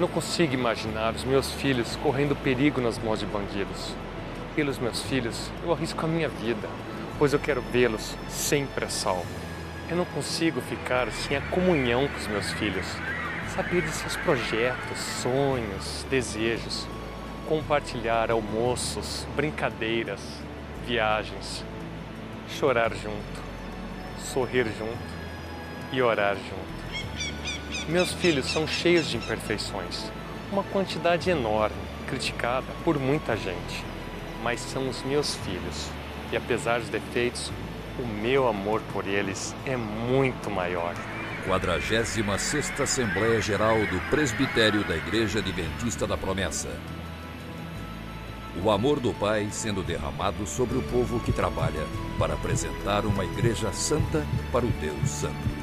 Eu não consigo imaginar os meus filhos correndo perigo nas mãos de bandidos. Pelos meus filhos, eu arrisco a minha vida, pois eu quero vê-los sempre a salvo. Eu não consigo ficar sem a comunhão com os meus filhos, saber de seus projetos, sonhos, desejos, compartilhar almoços, brincadeiras, viagens, chorar junto, sorrir junto e orar junto. Meus filhos são cheios de imperfeições, uma quantidade enorme, criticada por muita gente, mas são os meus filhos e apesar dos defeitos, o meu amor por eles é muito maior. 46ª Assembleia Geral do Presbitério da Igreja Adventista da Promessa. O amor do Pai sendo derramado sobre o povo que trabalha para apresentar uma igreja santa para o Deus Santo.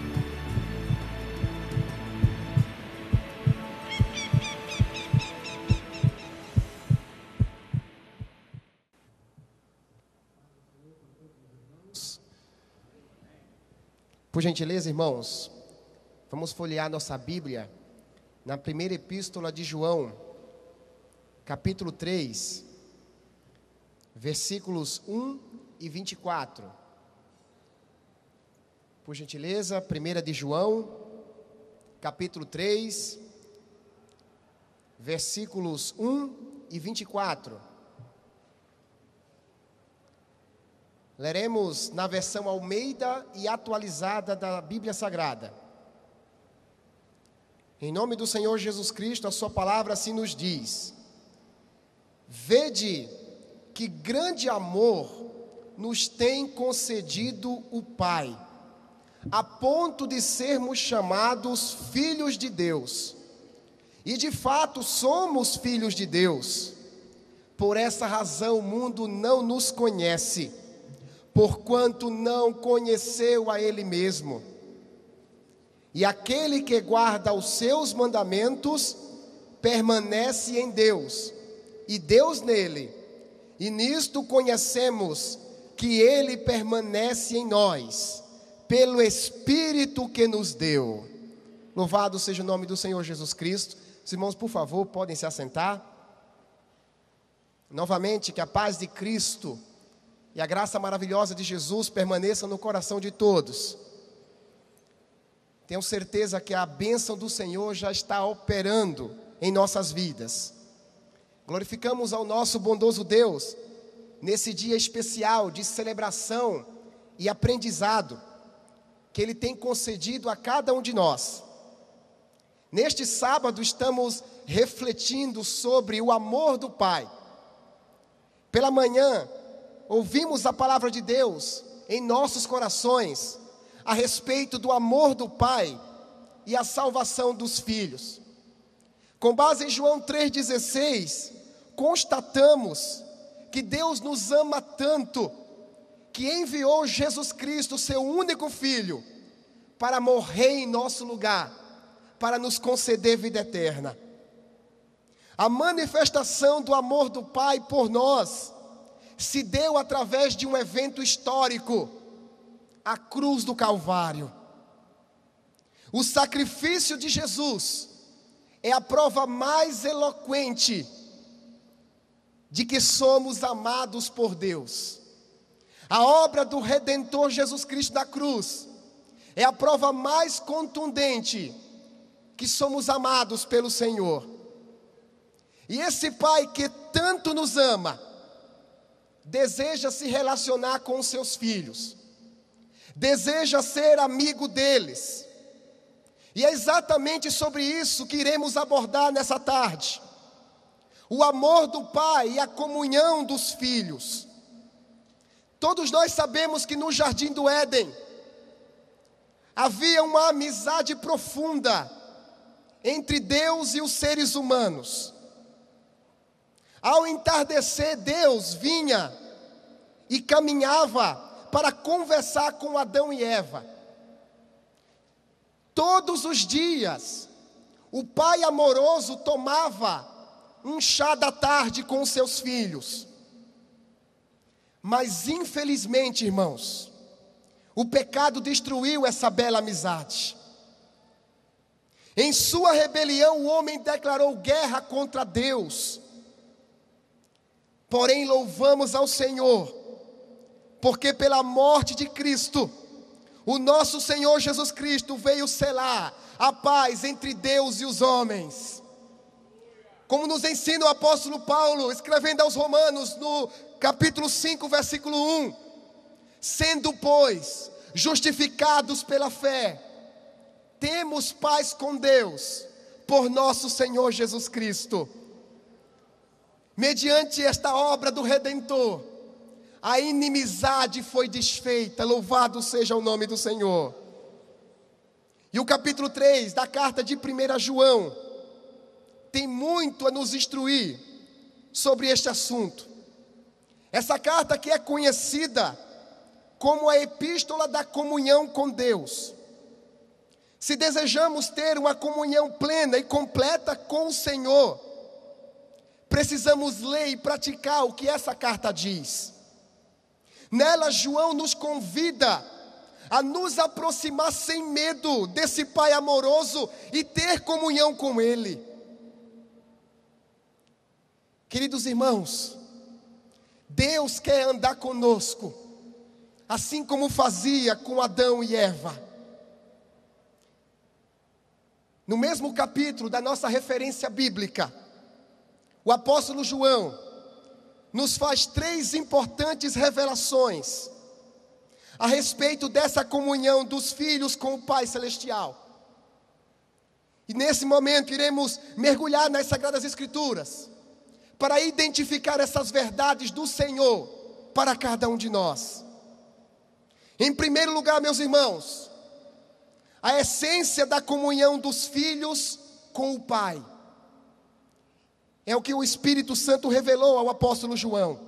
Por gentileza, irmãos, vamos folhear nossa Bíblia na primeira epístola de João, capítulo 3, versículos 1 e 24. Por gentileza, 1 de João, capítulo 3, versículos 1 e 24. Leremos na versão Almeida e atualizada da Bíblia Sagrada. Em nome do Senhor Jesus Cristo, a sua palavra assim nos diz: Vede que grande amor nos tem concedido o Pai, a ponto de sermos chamados filhos de Deus. E de fato somos filhos de Deus. Por essa razão o mundo não nos conhece, porquanto não conheceu a Ele mesmo. E aquele que guarda os seus mandamentos permanece em Deus, e Deus nele. E nisto conhecemos que Ele permanece em nós, pelo Espírito que nos deu. Louvado seja o nome do Senhor Jesus Cristo. Os irmãos, por favor, podem se assentar. Novamente, que a paz de Cristo e a graça maravilhosa de Jesus permaneça no coração de todos. Tenho certeza que a bênção do Senhor já está operando em nossas vidas. Glorificamos ao nosso bondoso Deus nesse dia especial de celebração e aprendizado que Ele tem concedido a cada um de nós. Neste sábado estamos refletindo sobre o amor do Pai. Pela manhã, ouvimos a palavra de Deus em nossos corações a respeito do amor do Pai e a salvação dos filhos. Com base em João 3,16, constatamos que Deus nos ama tanto que enviou Jesus Cristo, seu único Filho, para morrer em nosso lugar, para nos conceder vida eterna. A manifestação do amor do Pai por nós se deu através de um evento histórico, a cruz do Calvário. O sacrifício de Jesus é a prova mais eloquente de que somos amados por Deus. A obra do Redentor Jesus Cristo na cruz é a prova mais contundente que somos amados pelo Senhor. E esse Pai que tanto nos ama, deseja se relacionar com os seus filhos, deseja ser amigo deles. E é exatamente sobre isso que iremos abordar nessa tarde. O amor do Pai e a comunhão dos filhos. Todos nós sabemos que no Jardim do Éden havia uma amizade profunda entre Deus e os seres humanos. Ao entardecer, Deus vinha e caminhava para conversar com Adão e Eva. Todos os dias, o pai amoroso tomava um chá da tarde com seus filhos. Mas infelizmente, irmãos, o pecado destruiu essa bela amizade. Em sua rebelião, o homem declarou guerra contra Deus. Porém, louvamos ao Senhor, porque pela morte de Cristo, o nosso Senhor Jesus Cristo veio selar a paz entre Deus e os homens. Como nos ensina o apóstolo Paulo, escrevendo aos Romanos, no capítulo 5, versículo 1. Sendo, pois, justificados pela fé, temos paz com Deus, por nosso Senhor Jesus Cristo. Mediante esta obra do Redentor, a inimizade foi desfeita, louvado seja o nome do Senhor. E o capítulo 3 da carta de 1 João, tem muito a nos instruir sobre este assunto. Essa carta que é conhecida como a epístola da comunhão com Deus. Se desejamos ter uma comunhão plena e completa com o Senhor, precisamos ler e praticar o que essa carta diz. Nela, João nos convida a nos aproximar sem medo desse Pai amoroso e ter comunhão com Ele. Queridos irmãos, Deus quer andar conosco, assim como fazia com Adão e Eva. No mesmo capítulo da nossa referência bíblica, o apóstolo João nos faz 3 importantes revelações a respeito dessa comunhão dos filhos com o Pai Celestial. E nesse momento iremos mergulhar nas Sagradas Escrituras para identificar essas verdades do Senhor para cada um de nós. Em primeiro lugar, meus irmãos, a essência da comunhão dos filhos com o Pai. É o que o Espírito Santo revelou ao apóstolo João.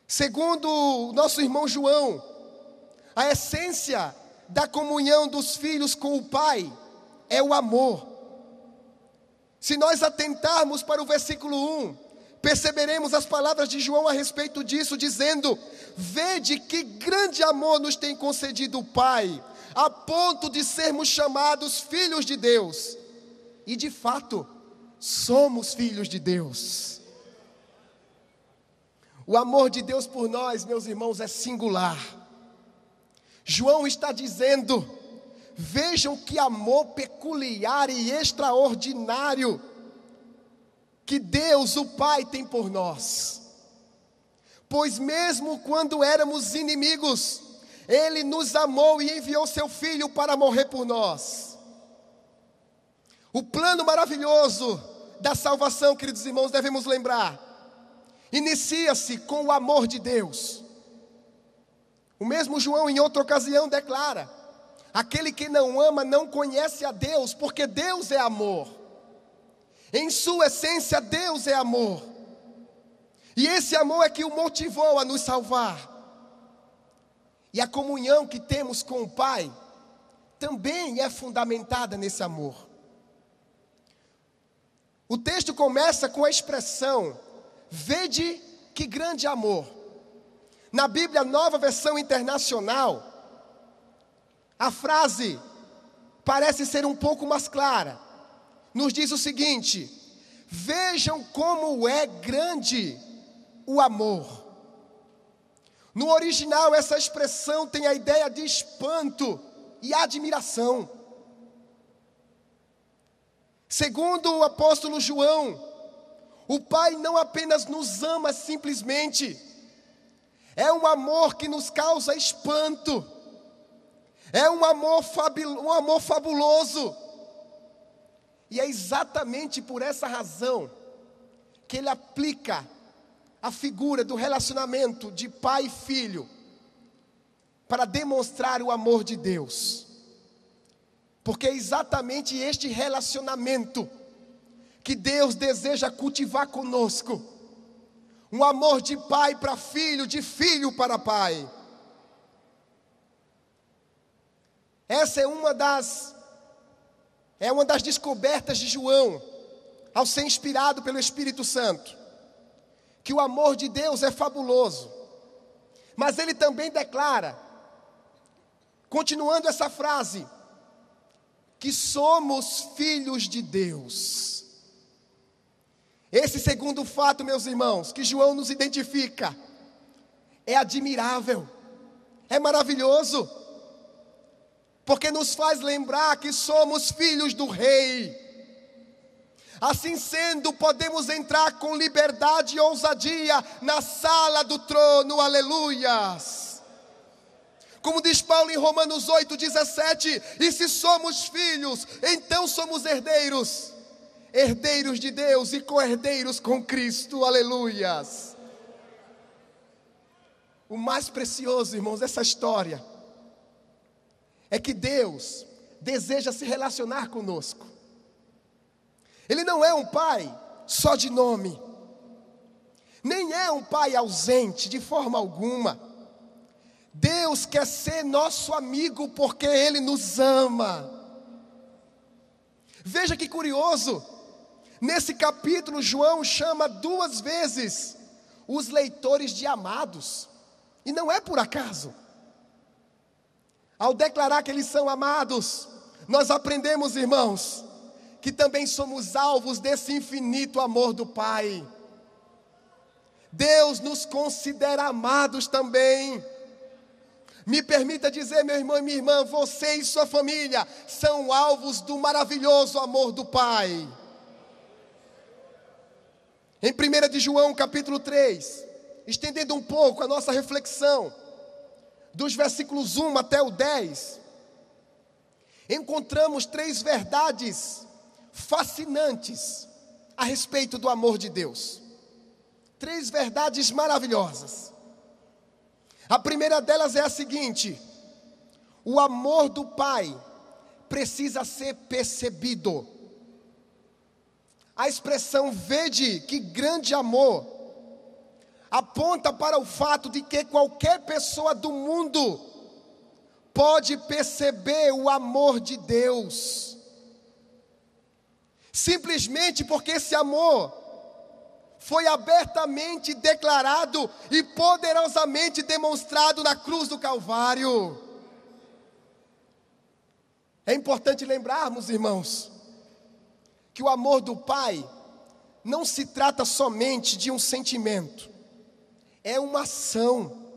Segundo o nosso irmão João, a essência da comunhão dos filhos com o Pai é o amor. Se nós atentarmos para o versículo 1, perceberemos as palavras de João a respeito disso, dizendo: vede que grande amor nos tem concedido o Pai, a ponto de sermos chamados filhos de Deus. E de fato, somos filhos de Deus. O amor de Deus por nós, meus irmãos, é singular. João está dizendo: vejam que amor peculiar e extraordinário que Deus, o Pai, tem por nós. Pois mesmo quando éramos inimigos, Ele nos amou e enviou seu Filho para morrer por nós. O plano maravilhoso da salvação, queridos irmãos, devemos lembrar, inicia-se com o amor de Deus. O mesmo João, em outra ocasião, declara: aquele que não ama não conhece a Deus, porque Deus é amor. Em sua essência, Deus é amor. E esse amor é que o motivou a nos salvar. E a comunhão que temos com o Pai também é fundamentada nesse amor. O texto começa com a expressão: vede que grande amor. Na Bíblia Nova Versão Internacional, a frase parece ser um pouco mais clara. Nos diz o seguinte: vejam como é grande o amor. No original, essa expressão tem a ideia de espanto e admiração. Segundo o apóstolo João, o Pai não apenas nos ama simplesmente, é um amor que nos causa espanto, é um amor fabuloso. E é exatamente por essa razão que Ele aplica a figura do relacionamento de pai e filho para demonstrar o amor de Deus. Porque é exatamente este relacionamento que Deus deseja cultivar conosco. Um amor de pai para filho, de filho para pai. Essa é uma das descobertas de João, ao ser inspirado pelo Espírito Santo. Que o amor de Deus é fabuloso. Mas ele também declara, continuando essa frase, que somos filhos de Deus. Esse segundo fato, meus irmãos, que João nos identifica, é admirável, é maravilhoso, porque nos faz lembrar que somos filhos do Rei. Assim sendo, podemos entrar com liberdade e ousadia na sala do trono, aleluias. Como diz Paulo em Romanos 8,17, e se somos filhos, então somos herdeiros, herdeiros de Deus e co-herdeiros com Cristo, aleluias. O mais precioso, irmãos, dessa história, é que Deus deseja se relacionar conosco. Ele não é um pai só de nome, nem é um pai ausente de forma alguma. Deus quer ser nosso amigo porque Ele nos ama. Veja que curioso, nesse capítulo João chama 2 vezes os leitores de amados, e não é por acaso. Ao declarar que eles são amados, nós aprendemos, irmãos, que também somos alvos desse infinito amor do Pai. Deus nos considera amados também. Me permita dizer, meu irmão e minha irmã, você e sua família são alvos do maravilhoso amor do Pai. Em 1 de João, capítulo 3, estendendo um pouco a nossa reflexão, dos versículos 1 até o 10, encontramos 3 verdades fascinantes a respeito do amor de Deus. 3 verdades maravilhosas. A primeira delas é a seguinte: o amor do Pai precisa ser percebido. A expressão "vede que grande amor" aponta para o fato de que qualquer pessoa do mundo pode perceber o amor de Deus. Simplesmente porque esse amor foi abertamente declarado e poderosamente demonstrado na cruz do Calvário. É importante lembrarmos, irmãos, que o amor do Pai não se trata somente de um sentimento, é uma ação.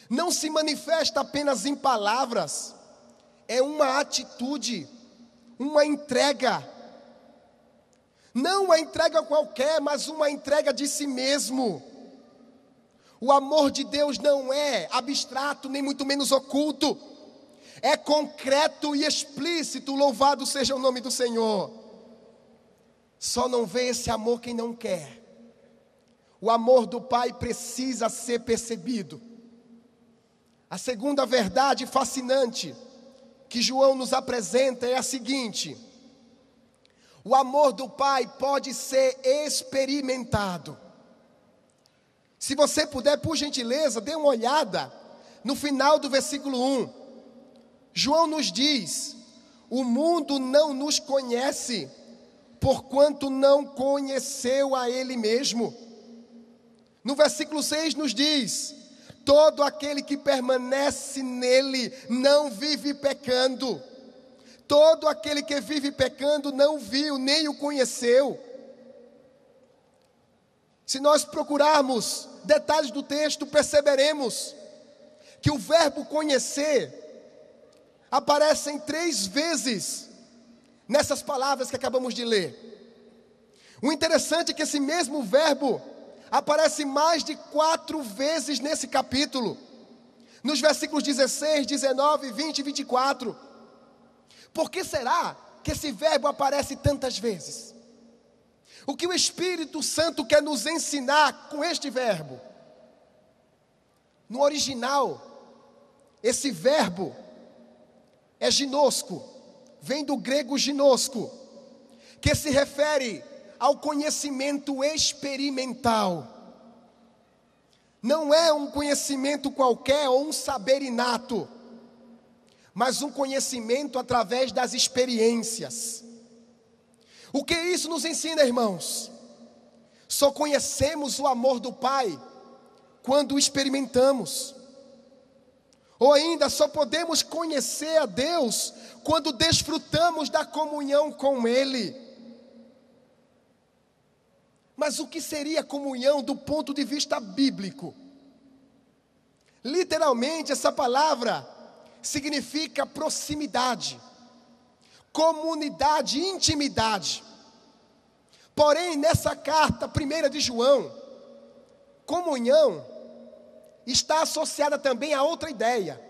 Não se manifesta apenas em palavras, é uma atitude, uma entrega. Não uma entrega qualquer, mas uma entrega de si mesmo. O amor de Deus não é abstrato, nem muito menos oculto. É concreto e explícito, louvado seja o nome do Senhor. Só não vê esse amor quem não quer. O amor do Pai precisa ser percebido. A segunda verdade fascinante que João nos apresenta é a seguinte: o amor do Pai pode ser experimentado. Se você puder, por gentileza, dê uma olhada no final do versículo 1. João nos diz: o mundo não nos conhece, porquanto não conheceu a Ele mesmo. No versículo 6 nos diz: todo aquele que permanece nele não vive pecando. Todo aquele que vive pecando não viu, nem o conheceu. Se nós procurarmos detalhes do texto, perceberemos que o verbo conhecer aparece 3 vezes nessas palavras que acabamos de ler. O interessante é que esse mesmo verbo aparece mais de 4 vezes nesse capítulo, nos versículos 16, 19, 20 e 24. Por que será que esse verbo aparece tantas vezes? O que o Espírito Santo quer nos ensinar com este verbo? No original, esse verbo é ginosco, vem do grego ginosco, que se refere ao conhecimento experimental. Não é um conhecimento qualquer ou um saber inato, mas um conhecimento através das experiências. O que isso nos ensina, irmãos? Só conhecemos o amor do Pai quando o experimentamos. Ou ainda, só podemos conhecer a Deus quando desfrutamos da comunhão com Ele. Mas o que seria comunhão do ponto de vista bíblico? Literalmente, essa palavra significa proximidade, comunidade, intimidade. Porém, nessa carta, 1 de João, comunhão está associada também a outra ideia.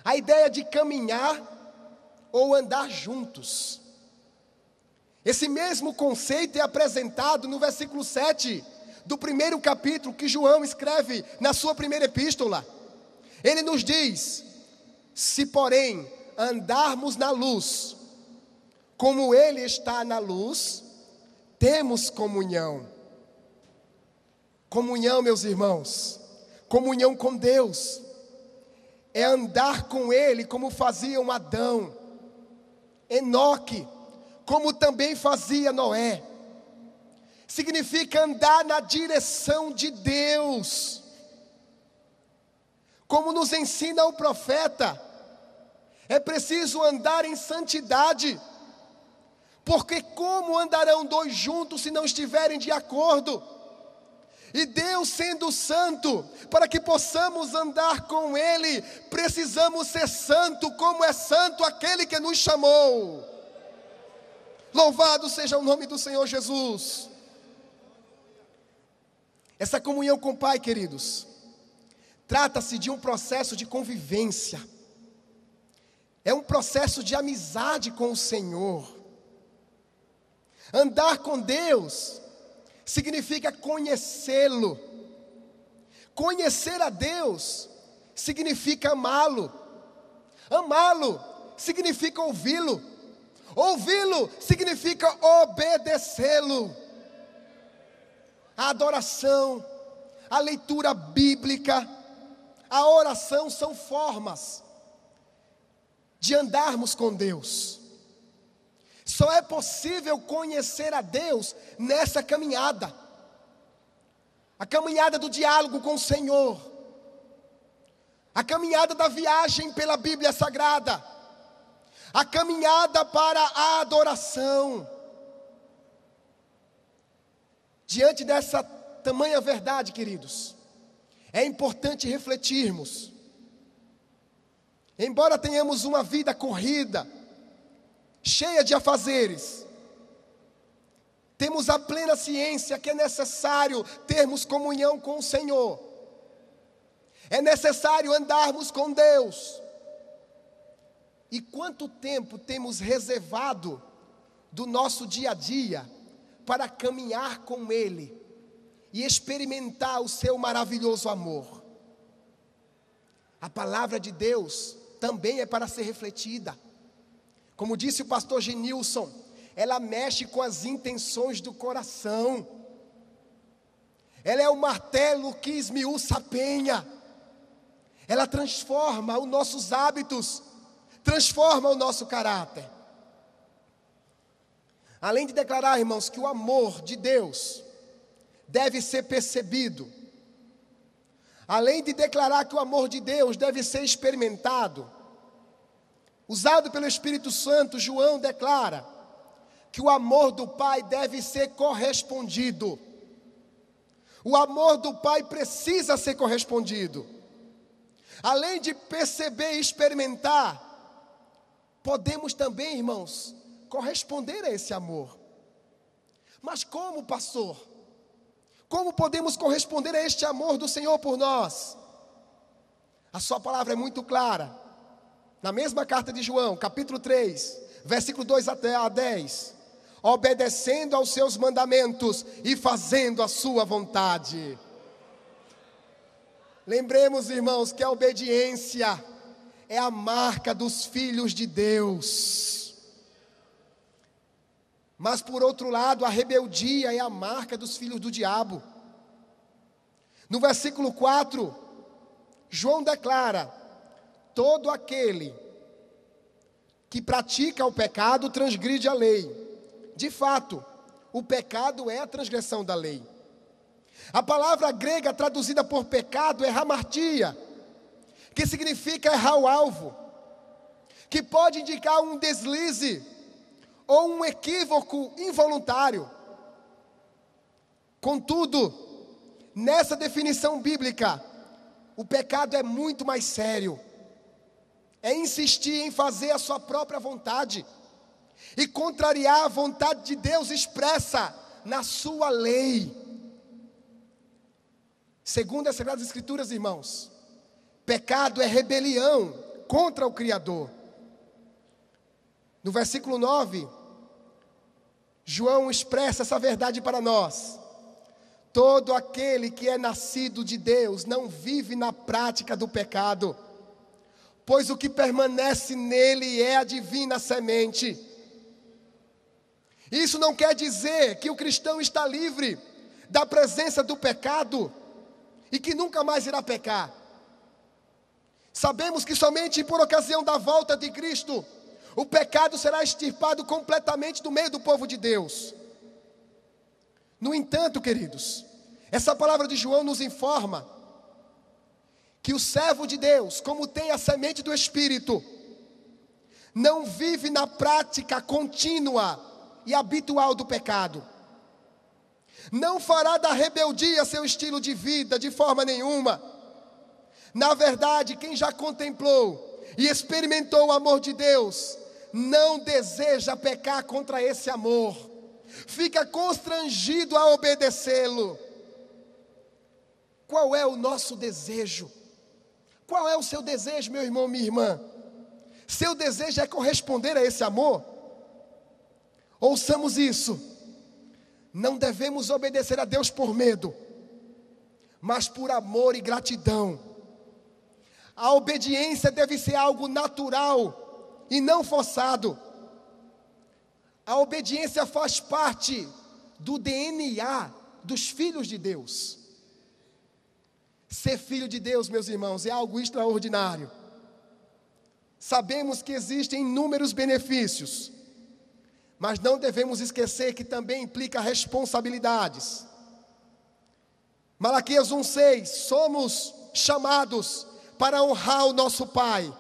A ideia de caminhar ou andar juntos. Esse mesmo conceito é apresentado no versículo 7 do primeiro capítulo que João escreve na sua primeira epístola. Ele nos diz: se porém andarmos na luz, como Ele está na luz, temos comunhão. Comunhão, meus irmãos, comunhão com Deus, é andar com Ele como faziam Adão, Enoque, como também fazia Noé. Significa andar na direção de Deus. Como nos ensina o profeta, é preciso andar em santidade. Porque como andarão dois juntos se não estiverem de acordo? E Deus sendo santo, para que possamos andar com Ele, precisamos ser santo como é santo aquele que nos chamou. Louvado seja o nome do Senhor Jesus. Essa comunhão com o Pai, queridos, trata-se de um processo de convivência. É um processo de amizade com o Senhor. Andar com Deus significa conhecê-lo. Conhecer a Deus significa amá-lo. Amá-lo significa ouvi-lo. Ouvi-lo significa obedecê-lo. A adoração, a leitura bíblica, a oração são formas de andarmos com Deus. Só é possível conhecer a Deus nessa caminhada. A caminhada do diálogo com o Senhor. A caminhada da viagem pela Bíblia Sagrada. A caminhada para a adoração. Diante dessa tamanha verdade, queridos, é importante refletirmos. Embora tenhamos uma vida corrida, cheia de afazeres, temos a plena ciência que é necessário termos comunhão com o Senhor. É necessário andarmos com Deus. E quanto tempo temos reservado do nosso dia a dia para caminhar com Ele e experimentar o seu maravilhoso amor? A palavra de Deus também é para ser refletida. Como disse o pastor Genilson, ela mexe com as intenções do coração. Ela é o martelo que esmiuça a penha. Ela transforma os nossos hábitos, transforma o nosso caráter. Além de declarar, irmãos, que o amor de Deus deve ser percebido, além de declarar que o amor de Deus deve ser experimentado, usado pelo Espírito Santo, João declara que o amor do Pai deve ser correspondido. O amor do Pai precisa ser correspondido. Além de perceber e experimentar, podemos também, irmãos, corresponder a esse amor. Mas como, pastor? Como podemos corresponder a este amor do Senhor por nós? A sua palavra é muito clara. Na mesma carta de João, capítulo 3, versículo 2 até a 10. Obedecendo aos seus mandamentos e fazendo a sua vontade. Lembremos, irmãos, que a obediência é a marca dos filhos de Deus. Mas por outro lado, a rebeldia é a marca dos filhos do diabo. No versículo 4, João declara: todo aquele que pratica o pecado transgride a lei. De fato, o pecado é a transgressão da lei. A palavra grega traduzida por pecado é hamartia, que significa errar o alvo, que pode indicar um deslize ou um equívoco involuntário. Contudo, nessa definição bíblica, o pecado é muito mais sério. É insistir em fazer a sua própria vontade e contrariar a vontade de Deus expressa na sua lei. Segundo as Sagradas Escrituras, irmãos, pecado é rebelião contra o Criador. No versículo 9, João expressa essa verdade para nós. Todo aquele que é nascido de Deus não vive na prática do pecado, pois o que permanece nele é a divina semente. Isso não quer dizer que o cristão está livre da presença do pecado e que nunca mais irá pecar. Sabemos que somente por ocasião da volta de Cristo, o pecado será extirpado completamente do meio do povo de Deus. No entanto, queridos, essa palavra de João nos informa que o servo de Deus, como tem a semente do Espírito, não vive na prática contínua e habitual do pecado. Não fará da rebeldia seu estilo de vida de forma nenhuma. Na verdade, quem já contemplou e experimentou o amor de Deus, não deseja pecar contra esse amor. Fica constrangido a obedecê-lo. Qual é o nosso desejo? Qual é o seu desejo, meu irmão, minha irmã? Seu desejo é corresponder a esse amor? Ouçamos isso. Não devemos obedecer a Deus por medo, mas por amor e gratidão. A obediência deve ser algo natural e não forçado. A obediência faz parte do DNA dos filhos de Deus. Ser filho de Deus, meus irmãos, é algo extraordinário. Sabemos que existem inúmeros benefícios, mas não devemos esquecer que também implica responsabilidades. Malaquias 1:6, somos chamados para honrar o nosso Pai.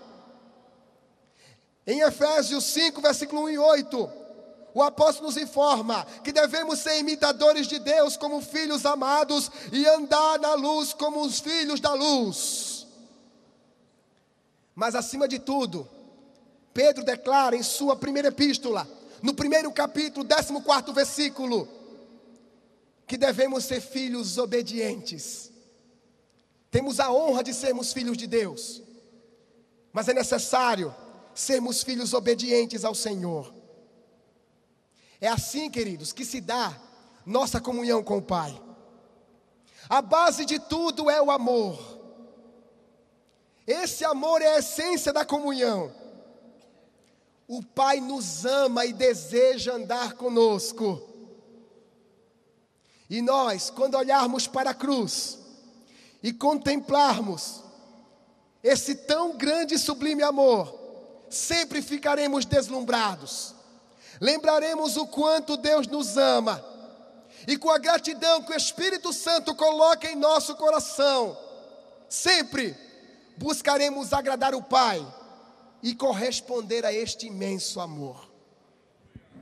Em Efésios 5, versículo 1 e 8, o apóstolo nos informa que devemos ser imitadores de Deus como filhos amados e andar na luz como os filhos da luz. Mas acima de tudo, Pedro declara em sua primeira epístola, no primeiro capítulo, 14º versículo, que devemos ser filhos obedientes. Temos a honra de sermos filhos de Deus, mas é necessário sermos filhos obedientes ao Senhor. É assim, queridos, que se dá nossa comunhão com o Pai. A base de tudo é o amor. Esse amor é a essência da comunhão. O Pai nos ama e deseja andar conosco. E nós, quando olharmos para a cruz e contemplarmos esse tão grande e sublime amor, sempre ficaremos deslumbrados. Lembraremos o quanto Deus nos ama. E com a gratidão que o Espírito Santo coloca em nosso coração, sempre buscaremos agradar o Pai e corresponder a este imenso amor.